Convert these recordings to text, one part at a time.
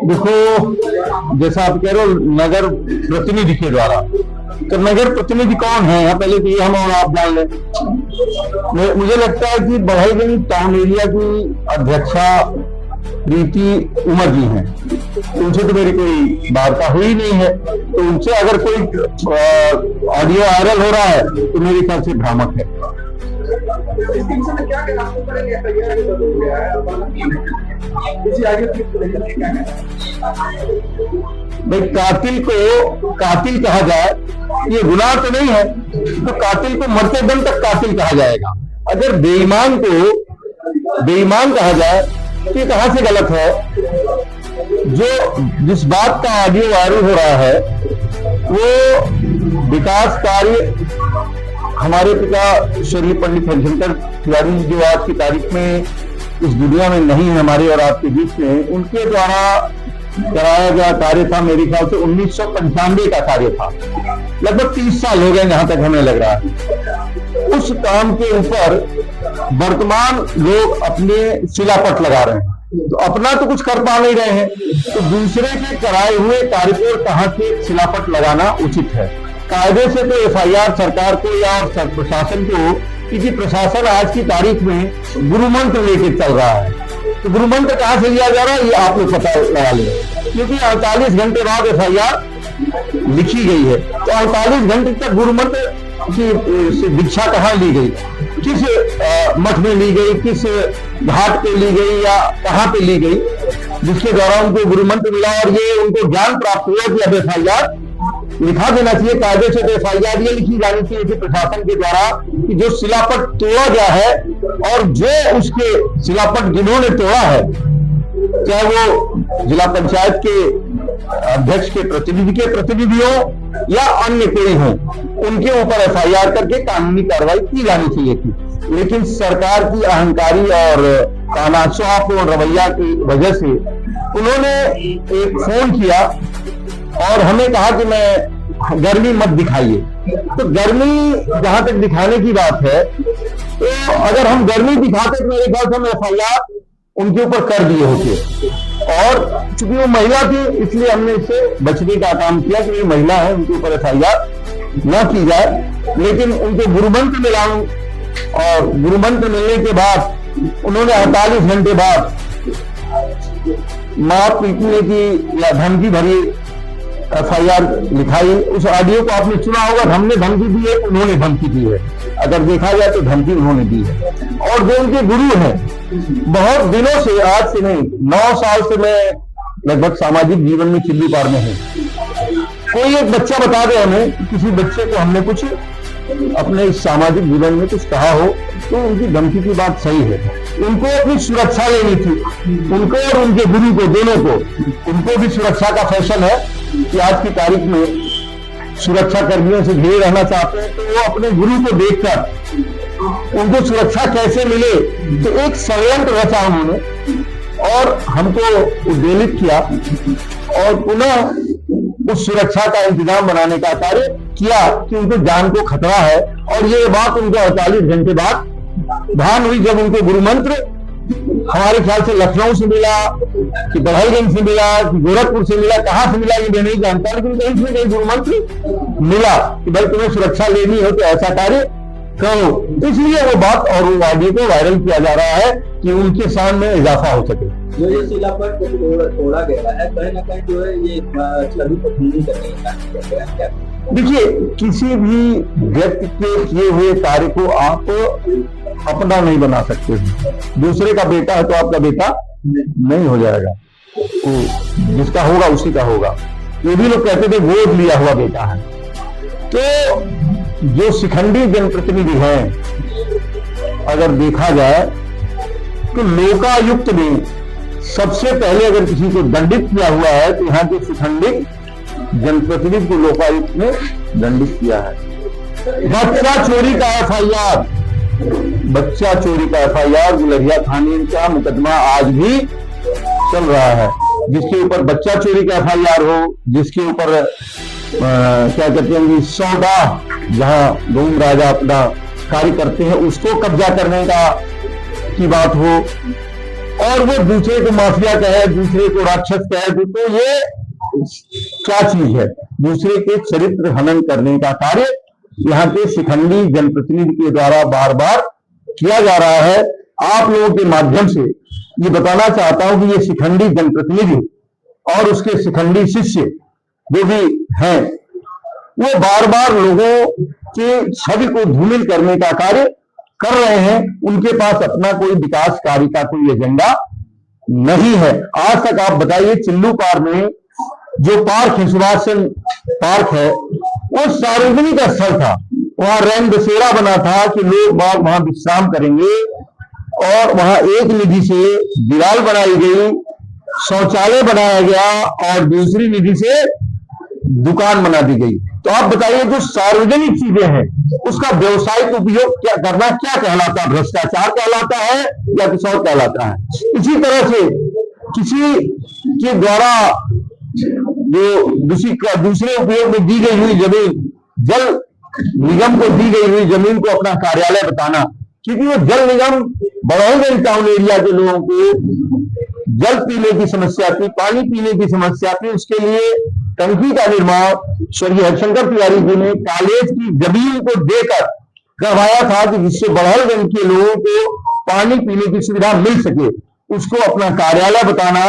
देखो, जैसा आप कह रहे हो नगर प्रतिनिधि के द्वारा, तो नगर प्रतिनिधि कौन है यहाँ पहले तो ये हम और आप जान लें। मुझे लगता है कि बड़हलगंज टाउन एरिया की अध्यक्षा प्रीति उमर जी हैं, उनसे तो मेरी कोई वार्ता हुई नहीं है, तो उनसे अगर कोई ऑडियो वायरल हो रहा है तो मेरे ख्याल से भ्रामक है। भाई कातिल कहा जाए ये गुनाह तो नहीं है, तो कातिल को मरते दम तक कातिल कहा जाएगा। अगर बेईमान को बेईमान कहा जाए तो ये कहां से गलत है। जो जिस बात का ऑडियो वायरल हो रहा है वो विकास कार्य हमारे पिता स्वर्गीय पंडित हरिशंकर तिवारी जी जो आज की तारीख में इस दुनिया में नहीं है हमारे और आपके बीच में, उनके द्वारा कराया गया कार्य था। मेरे ख्याल से 1995 का कार्य था, लगभग 30 साल हो गए जहां तक हमें लग रहा है। उस काम के ऊपर वर्तमान लोग अपने शिलापट लगा रहे हैं, तो अपना तो कुछ कर पा नहीं रहे हैं, तो दूसरे के कराए हुए कार्य पर कहां से शिलापट लगाना उचित है। कायदे से तो एफआईआर सरकार को या प्रशासन को, क्योंकि प्रशासन आज की तारीख में गुरु मंत्र लेके चल रहा है, तो गुरु मंत्र कहां से लिया जा रहा है ये आप लोग पता लगा लें, क्योंकि 48 घंटे बाद एफआईआर लिखी गई है, तो 48 घंटे तक गुरु मंत्र की दीक्षा कहाँ ली गई, किस मठ में ली गई, किस घाट पे ली गई या कहाँ पे ली गई, जिसके द्वारा उनको गुरु मंत्र मिला और ये उनको ज्ञान प्राप्त हुआ कि अब एफआईआर लिखा देना चाहिए। कायदे से तो एफआईआर ये लिखी जानी चाहिए कि प्रशासन के द्वारा कि जो शिलापट तोड़ा गया है और जो उसके शिलापट जिन्होंने तोड़ा है, चाहे वो जिला पंचायत के अध्यक्ष के प्रतिनिधि हो या अन्य कोई हो, उनके ऊपर एफआईआर करके कानूनी कार्रवाई की जानी चाहिए थी। लेकिन सरकार की अहंकारी और तानाशाहपूर्ण रवैया की वजह से उन्होंने एक फोन किया और हमें कहा कि मैं गर्मी मत दिखाइए। तो गर्मी जहां तक दिखाने की बात है, तो अगर हम गर्मी दिखाते तो मेरे ख्याल से हम एफआईआर उनके ऊपर कर दिए होते, और चूंकि वो महिला थी इसलिए हमने इससे बचने का काम किया कि ये महिला है, उनके ऊपर एफआईआर न की जाए। लेकिन उनको गुरुमंत्र मिला और गुरुमंत्र मिलने के बाद उन्होंने 48 घंटे बाद मां पीटने की या धमकी भरी एफआईआर लिखाई। उस ऑडियो को आपने सुना होगा, हमने धमकी दी है, उन्होंने धमकी दी है, अगर देखा जाए तो धमकी उन्होंने दी है। और जो उनके गुरु हैं, बहुत दिनों से, आज से नहीं 9 साल से मैं लगभग सामाजिक जीवन में चिल्ली पार में हूं। कोई एक बच्चा बता दे हमें, किसी बच्चे को हमने कुछ अपने सामाजिक जीवन में कुछ कहा हो, तो उनकी धमकी की बात सही है। उनको अपनी सुरक्षा लेनी थी, उनको और उनके गुरु को, दोनों को, उनको भी सुरक्षा का फैशन है कि आज की तारीख में सुरक्षा कर्मियों से घिरे रहना चाहते हैं, तो वो अपने गुरु को देखकर उनको सुरक्षा कैसे मिले, तो एक षड्यंत्र रचा उन्होंने और हमको उद्वेलित किया और पुनः उस सुरक्षा का इंतजाम बनाने का कार्य किया कि उनको जान को खतरा है। और ये बात उनको 48 घंटे बाद भान हुई, जब उनको गुरु मंत्र हमारे ख्याल से लखनऊ से मिला कि बड़हलगंज से मिला कि गोरखपुर से मिला, कहां से मिला ये मैं नहीं जानता, लेकिन कहीं से कहीं गुरु मंत्र मिला कि भाई तुम्हें सुरक्षा लेनी हो तो ऐसा कार्य करो। इसलिए वो बात और वो ऑडियो को वायरल किया जा रहा है कि उनके शान में इजाफा हो सके। जो ये शिलापट तोड़ा गया है, कहीं ना कहीं जो है ये छवि को ढीली करने का। देखिए, किसी भी व्यक्ति के किए हुए कार्य को आप अपना नहीं बना सकते। दूसरे का बेटा है तो आपका बेटा नहीं हो जाएगा, तो जिसका होगा उसी का होगा। ये भी लोग कहते थे गोद लिया हुआ बेटा है। तो जो शिखंडी जनप्रतिनिधि हैं, अगर देखा जाए तो लोकायुक्त ने सबसे पहले अगर किसी को दंडित किया हुआ है तो यहाँ के शिखंडी जनप्रतिनिधि को लोकायुक्त ने दंडित किया है। बच्चा चोरी का एफआईआर, बच्चा चोरी का एफआईआर गुलरिया थाने का मुकदमा आज भी चल रहा है। जिसके ऊपर बच्चा चोरी का एफआईआर हो, जिसके ऊपर क्या कहते हैं सौदा, जहां डोम राजा अपना कार्य करते हैं उसको कब्जा करने का की बात हो, और वो दूसरे को माफिया कहे, दूसरे को राक्षस कहे, तो ये क्या चीज है? दूसरे के चरित्र हनन करने का कार्य यहाँ के शिखंडी जनप्रतिनिधि के द्वारा बार बार किया जा रहा है। आप लोगों के माध्यम से ये बताना चाहता हूं कि ये शिखंडी जनप्रतिनिधि और उसके शिखंडी शिष्य जो भी हैं, वो बार बार लोगों के छवि को धूमिल करने का कार्य कर रहे हैं। उनके पास अपना कोई विकास कार्य का कोई एजेंडा नहीं है। आज तक आप बताइए, चिल्लू पार में जो पार्क है, सुभाष चंद्र पार्क है, वो सार्वजनिक स्थल था। वहां रैन बसेरा बना था कि लोग बाग वहां विश्राम करेंगे, और वहां एक निधि से दीवार बनाई गई, शौचालय बनाया गया, और दूसरी निधि से दुकान बना दी गई। तो आप बताइए, जो सार्वजनिक चीजें हैं उसका व्यवसायिक उपयोग क्या करना क्या कहलाता है? भ्रष्टाचार कहलाता है या कुछ और कहलाता है? इसी तरह से किसी के द्वारा जो दूसरे उपयोग में दी गई हुई जमीन, जल निगम को दी गई हुई जमीन को अपना कार्यालय बताना, क्योंकि वो जल निगम बड़ौलगंज टाउन एरिया के लोगों को जल पीने की समस्या थी, पानी पीने की समस्या थी। उसके लिए टंकी का निर्माण स्वर्गीय हरिशंकर तिवारी जी ने कॉलेज की जमीन को देकर करवाया था, कि जिससे बड़ौलगंज के लोगों को पानी पीने की सुविधा मिल सके। उसको अपना कार्यालय बताना,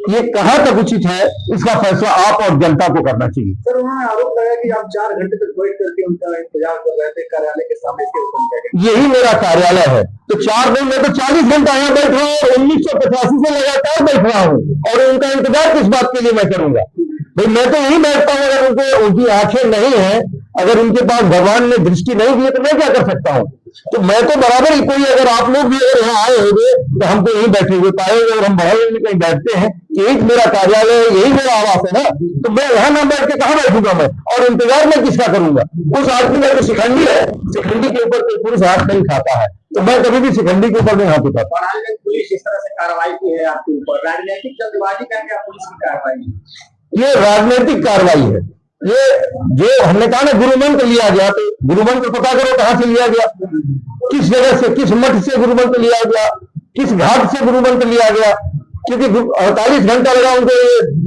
ये कहां तक उचित है? इसका फैसला आप और जनता को करना चाहिए। सर, उन्होंने आरोप लगाया कि आप 4 घंटे तक वेट करके उनका इंतजार कर रहे थे कार्यालय के सामने। यही मेरा कार्यालय है, तो 4 दिन में तो 40 घंटा यहाँ बैठ रहा हूँ, 1985 से लगातार बैठ रहा हूँ, और उनका इंतजार किस बात के लिए मैं करूंगा? भाई मैं तो यही बैठता हूँ। अगर उनकी आंखें नहीं है, अगर उनके पास भगवान ने दृष्टि नहीं दी, तो मैं क्या कर सकता हूँ? तो मैं तो बराबर ही, कोई अगर आप लोग भी अगर यहाँ आए होंगे तो हम तो यहीं बैठे हुए पाएंगे। अगर हम बड़ौलगंज में कहीं बैठते हैं, यही मेरा कार्यालय है, यही मेरा आवास है ना, तो मैं यहाँ ना बैठ के कहाँ बैठूंगा मैं? और इंतजार में किसका करूंगा? उस आदमी का जो शिखंडी है, शिखंडी के ऊपर कोई पुरुष हाथ नहीं खाता है, तो मैं कभी भी शिखंडी के ऊपर नहीं हाथ उठाता। पुलिस इस तरह से कार्रवाई की है आपके ऊपर, राजनीतिक जल्दबाजी करके पुलिस की कार्रवाई, ये राजनीतिक कार्रवाई है। ये जो हमने कहा ना, गुरुमंत्र लिया गया, तो गुरुमंत्र पता करो कहां से लिया गया, किस जगह से, किस मठ से गुरुमंत्र लिया गया, किस घाट से गुरुमंत्र लिया गया। क्योंकि 48 घंटा लगा उनको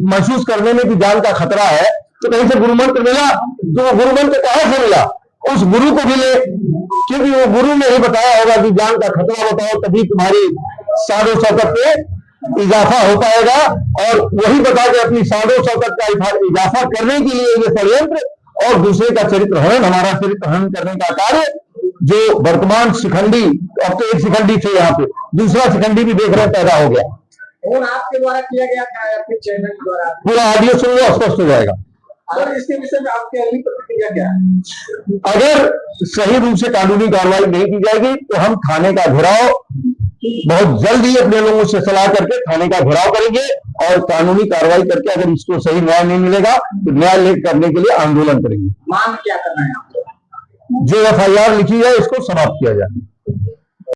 महसूस करने में कि जान का खतरा है, तो कहीं से गुरुमंत्र मिला, तो वो गुरुमंत्र कहां से मिला? उस गुरु को मिले, क्योंकि वो गुरु ने ही बताया होगा कि जान का खतरा बताओ, तभी तुम्हारी सादो शौकत पे इजाफा हो पाएगा। और वही बता के अपनी सादो शौकत का इजाफा करने के लिए ये षड्यंत्र और दूसरे का चरित्र हनन, हमारा चरित्र हनन करने का कार्य, जो वर्तमान शिखंडी, अब तो एक शिखंडी थे यहाँ पे, दूसरा शिखंडी भी देख रहे पैदा हो गया। और आपके द्वारा किया गया क्या, आपके चैनल द्वारा? पूरा ऑडियो सुन लो, स्पष्ट हो जाएगा। अगर इसके विषय में आपकी अगली प्रतिक्रिया क्या है? अगर सही रूप से कानूनी कार्रवाई नहीं की जाएगी तो हम थाने का घेराव बहुत जल्द ही अपने लोगों से सलाह करके थाने का घेराव करेंगे, और कानूनी कार्रवाई करके अगर इसको सही न्याय नहीं मिलेगा तो न्याय करने के लिए आंदोलन करेंगे। मांग क्या करना है आपको? जो FIR लिखी है इसको समाप्त किया जाए।